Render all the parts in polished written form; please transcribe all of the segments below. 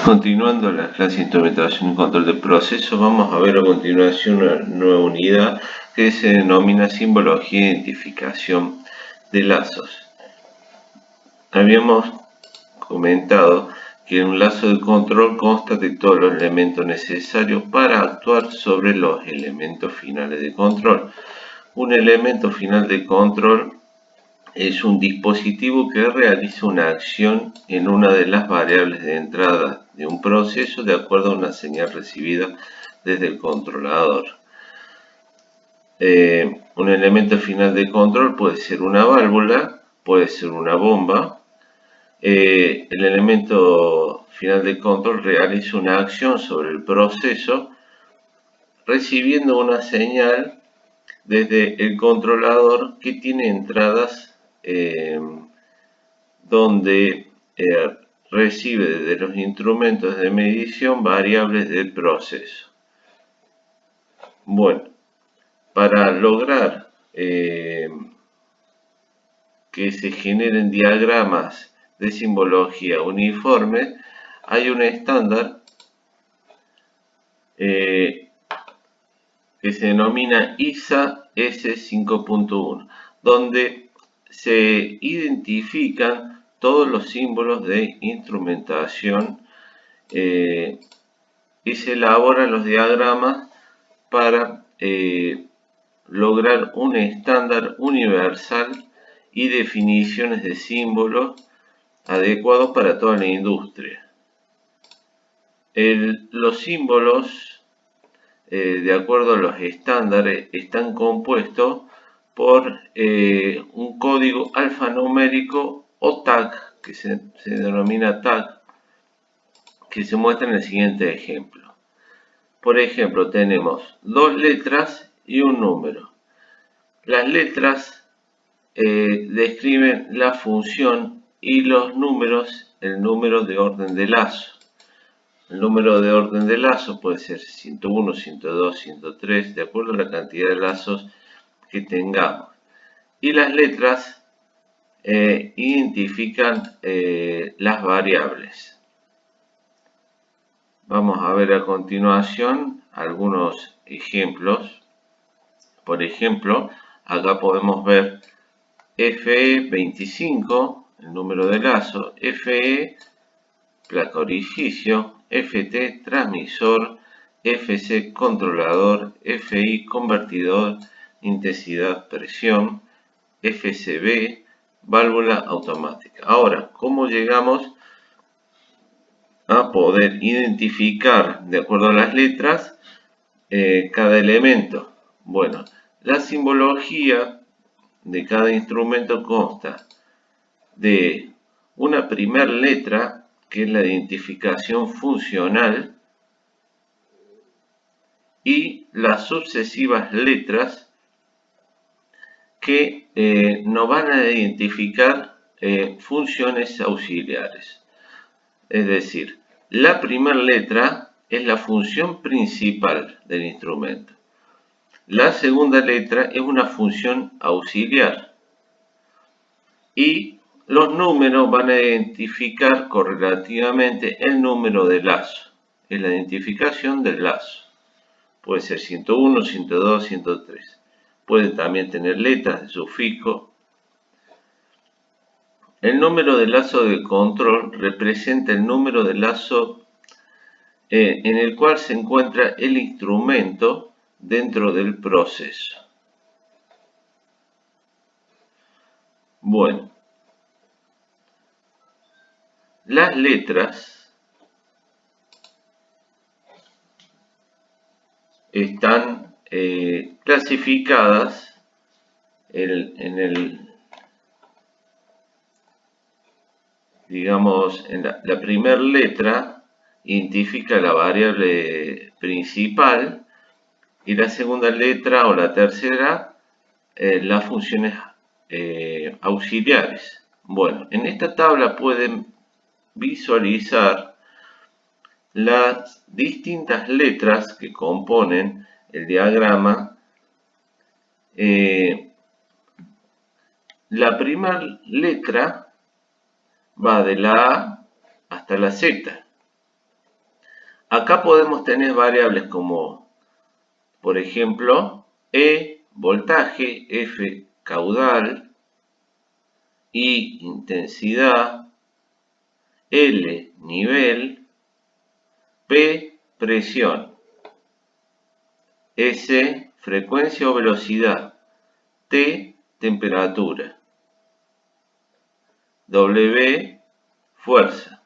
Continuando la clase de instrumentación y control de procesos, vamos a ver a continuación una nueva unidad que se denomina simbología e identificación de lazos. Habíamos comentado que un lazo de control consta de todos los elementos necesarios para actuar sobre los elementos finales de control. Un elemento final de control es un dispositivo que realiza una acción en una de las variables de entrada de un proceso de acuerdo a una señal recibida desde el controlador. Un elemento final de control puede ser una válvula, puede ser una bomba. El elemento final de control realiza una acción sobre el proceso recibiendo una señal desde el controlador que tiene entradas donde recibe de los instrumentos de medición variables del proceso. Bueno, para lograr que se generen diagramas de simbología uniforme, hay un estándar que se denomina ISA S5.1, donde se identifican todos los símbolos de instrumentación y se elaboran los diagramas para lograr un estándar universal y definiciones de símbolos adecuados para toda la industria. Los símbolos, de acuerdo a los estándares, están compuestos por un código alfanumérico o tag, que se denomina tag, que se muestra en el siguiente ejemplo. Por ejemplo, tenemos dos letras y un número. Las letras describen la función y los números el número de orden de lazo. El número de orden de lazo puede ser 101, 102, 103, de acuerdo a la cantidad de lazos que tengamos. Y las letras identifican las variables. Vamos a ver a continuación algunos ejemplos. Por ejemplo, acá podemos ver FE25, el número de lazo, FE, placa orificio, FT, transmisor, FC, controlador, FI, convertidor, intensidad, presión, FCB, válvula automática. Ahora, ¿cómo llegamos a poder identificar, de acuerdo a las letras, cada elemento? Bueno, la simbología de cada instrumento consta de una primera letra, que es la identificación funcional, y las sucesivas letras que nos van a identificar funciones auxiliares. Es decir, la primera letra es la función principal del instrumento. La segunda letra es una función auxiliar. Y los números van a identificar correlativamente el número de lazo. Es la identificación del lazo. Puede ser 101, 102, 103. Puede también tener letras de sufijo. El número de lazo de control representa el número de lazo en el cual se encuentra el instrumento dentro del proceso. Bueno, las letras están clasificadas digamos, en la primera letra identifica la variable principal y la segunda letra o la tercera las funciones auxiliares. Bueno, en esta tabla pueden visualizar las distintas letras que componen el diagrama. La primera letra va de la A hasta la Z. Acá podemos tener variables como, por ejemplo, E, voltaje, F, caudal, I, intensidad, L, nivel, P, presión, S, frecuencia o velocidad, T, temperatura, W, fuerza.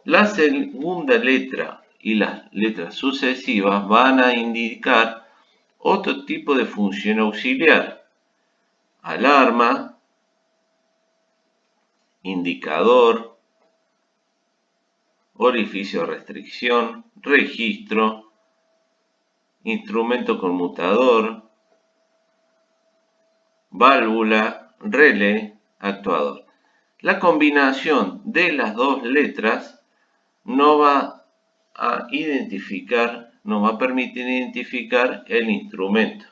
La segunda letra y las letras sucesivas van a indicar otro tipo de función auxiliar: alarma, indicador, orificio de restricción, registro, instrumento conmutador, válvula, relé, actuador. La combinación de las dos letras nos va a permitir identificar el instrumento.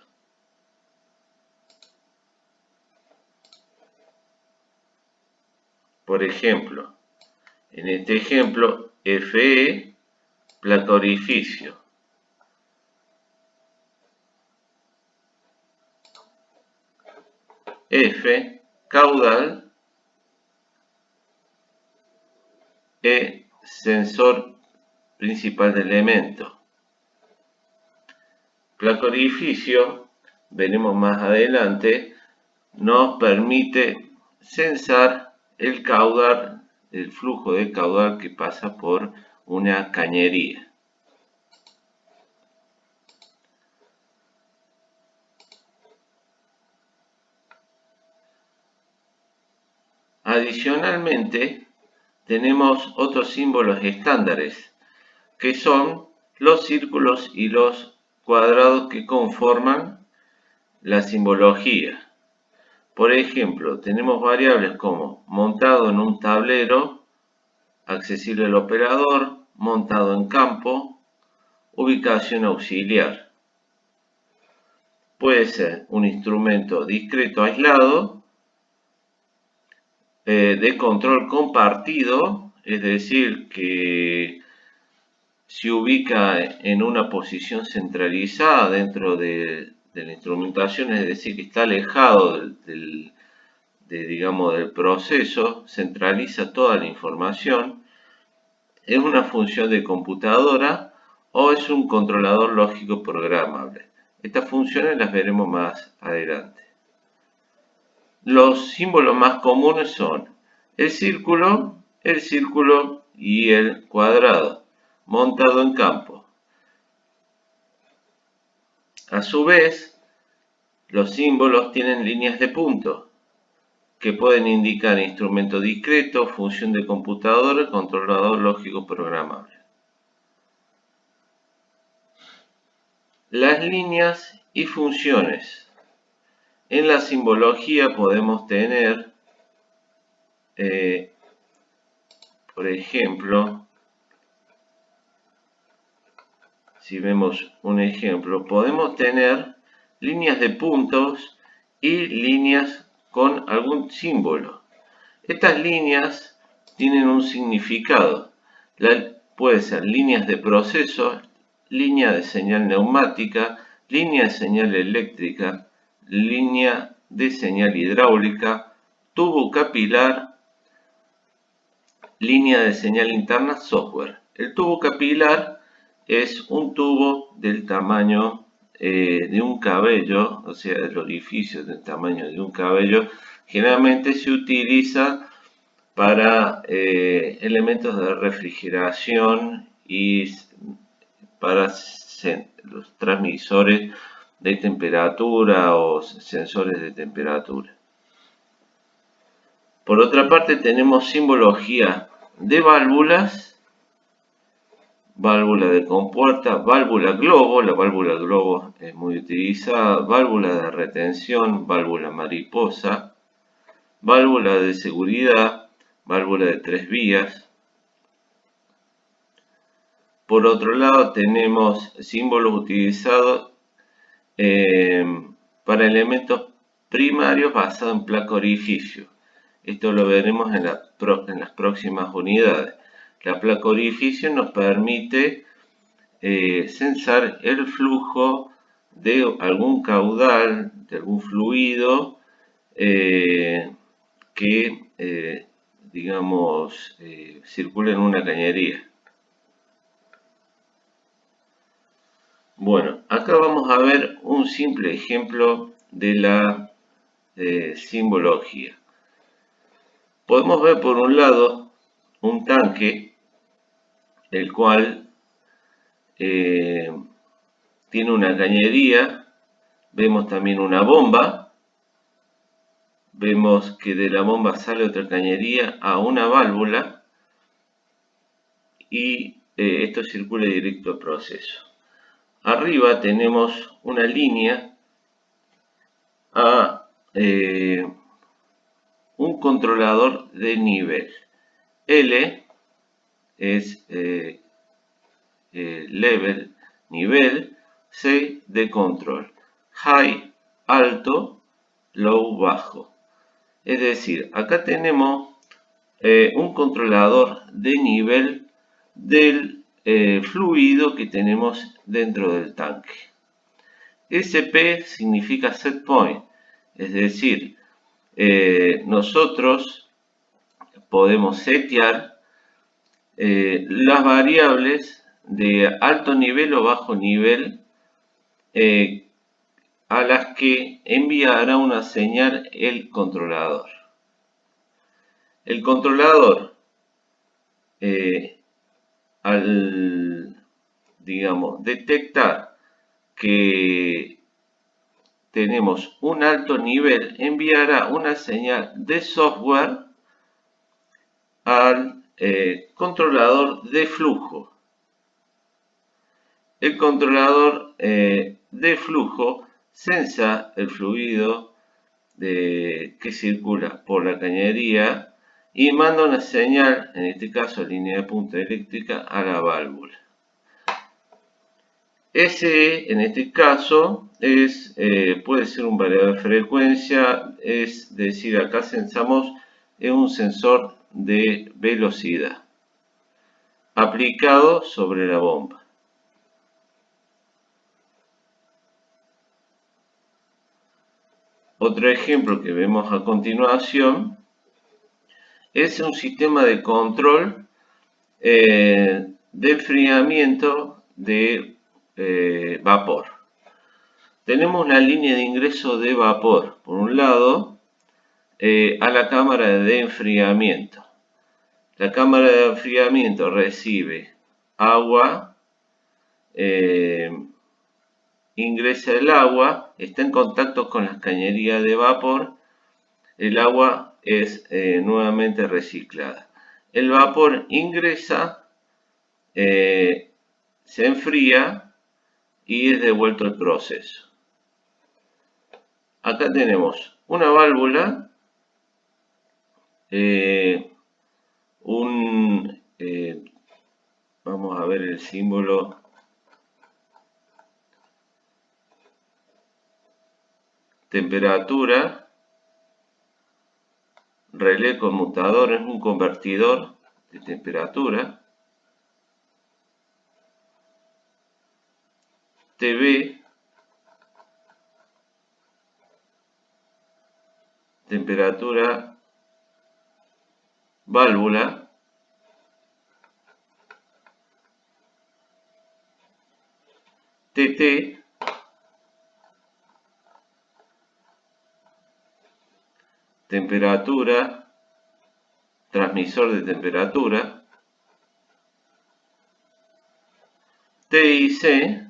Por ejemplo, en este ejemplo, FE, placa orificio. F, caudal. E, sensor principal de elemento. Placa orificio, veremos más adelante, nos permite censar el caudal, el flujo de caudal que pasa por una cañería. Adicionalmente, tenemos otros símbolos estándares, que son los círculos y los cuadrados que conforman la simbología. Por ejemplo, tenemos variables como montado en un tablero, accesible al operador, montado en campo, ubicación auxiliar. Puede ser un instrumento discreto aislado, de control compartido, es decir, que se ubica en una posición centralizada dentro de la instrumentación, es decir, que está alejado del proceso, centraliza toda la información. Es una función de computadora o es un controlador lógico programable. Estas funciones las veremos más adelante. Los símbolos más comunes son el círculo y el cuadrado, montado en campo. A su vez, los símbolos tienen líneas de punto, que pueden indicar instrumento discreto, función de computadora, controlador lógico programable. Las líneas y funciones. En la simbología podemos tener, por ejemplo, si vemos un ejemplo, podemos tener líneas de puntos y líneas con algún símbolo. Estas líneas tienen un significado. Puede ser líneas de proceso, línea de señal neumática, línea de señal eléctrica, línea de señal hidráulica, tubo capilar, línea de señal interna, software. El tubo capilar es un tubo del tamaño de un cabello, o sea, el orificio del tamaño de un cabello. Generalmente se utiliza para elementos de refrigeración y para los transmisores de temperatura o sensores de temperatura. Por otra parte, tenemos simbología de válvulas, válvula de compuerta, válvula globo. La válvula globo es muy utilizada, válvula de retención, válvula mariposa, válvula de seguridad, válvula de 3 vías. Por otro lado, tenemos símbolos utilizados para elementos primarios basados en placa orificio. Esto lo veremos en las próximas unidades. La placa orificio nos permite censar el flujo de algún caudal, de algún fluido que, digamos, circula en una cañería. Bueno, acá vamos a ver un simple ejemplo de la simbología. Podemos ver por un lado un tanque, el cual tiene una cañería, vemos también una bomba, vemos que de la bomba sale otra cañería a una válvula y esto circula directo al proceso. Arriba tenemos una línea a un controlador de nivel. L es level, nivel. C de control. High, alto, low, bajo. Es decir, acá tenemos un controlador de nivel del fluido que tenemos dentro del tanque. SP significa set point, es decir, nosotros podemos setear las variables de alto nivel o bajo nivel a las que enviará una señal el controlador. El controlador, al, digamos, detectar que tenemos un alto nivel, enviará una señal de software al controlador de flujo. El controlador de flujo censa el fluido que circula por la cañería y manda una señal, en este caso línea de punta eléctrica, a la válvula. SE en este caso puede ser un variador de frecuencia, es decir, acá censamos un sensor de velocidad aplicado sobre la bomba. Otro ejemplo que vemos a continuación es un sistema de control de enfriamiento de vapor. Tenemos una línea de ingreso de vapor, por un lado, a la cámara de enfriamiento. La cámara de enfriamiento recibe agua, ingresa el agua, está en contacto con las cañerías de vapor, el agua es nuevamente reciclada. El vapor ingresa, se enfría y es devuelto al proceso. Acá tenemos una válvula, vamos a ver el símbolo, temperatura, relé conmutador, es un convertidor de temperatura, TV, temperatura, válvula, TT, temperatura, transmisor de temperatura, TIC,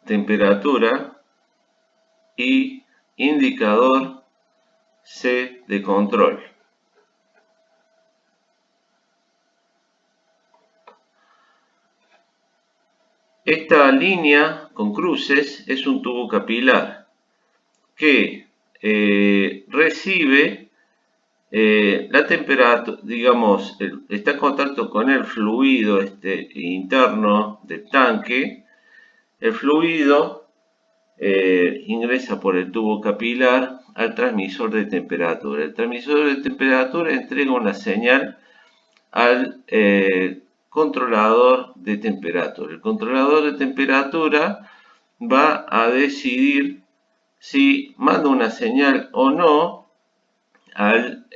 temperatura y indicador C de control. Esta línea con cruces es un tubo capilar que recibe la temperatura, digamos, está en contacto con el fluido interno del tanque. El fluido ingresa por el tubo capilar al transmisor de temperatura. El transmisor de temperatura entrega una señal al controlador de temperatura. El controlador de temperatura va a decidir si manda una señal o no al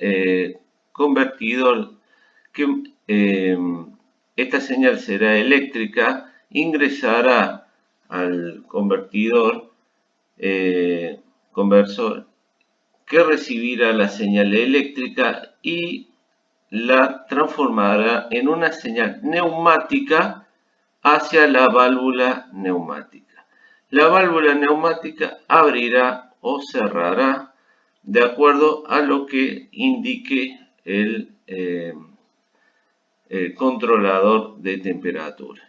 convertidor, que esta señal será eléctrica, ingresará al convertidor conversor, que recibirá la señal eléctrica y la transformará en una señal neumática hacia la válvula neumática. La válvula neumática abrirá o cerrará de acuerdo a lo que indique el controlador de temperatura.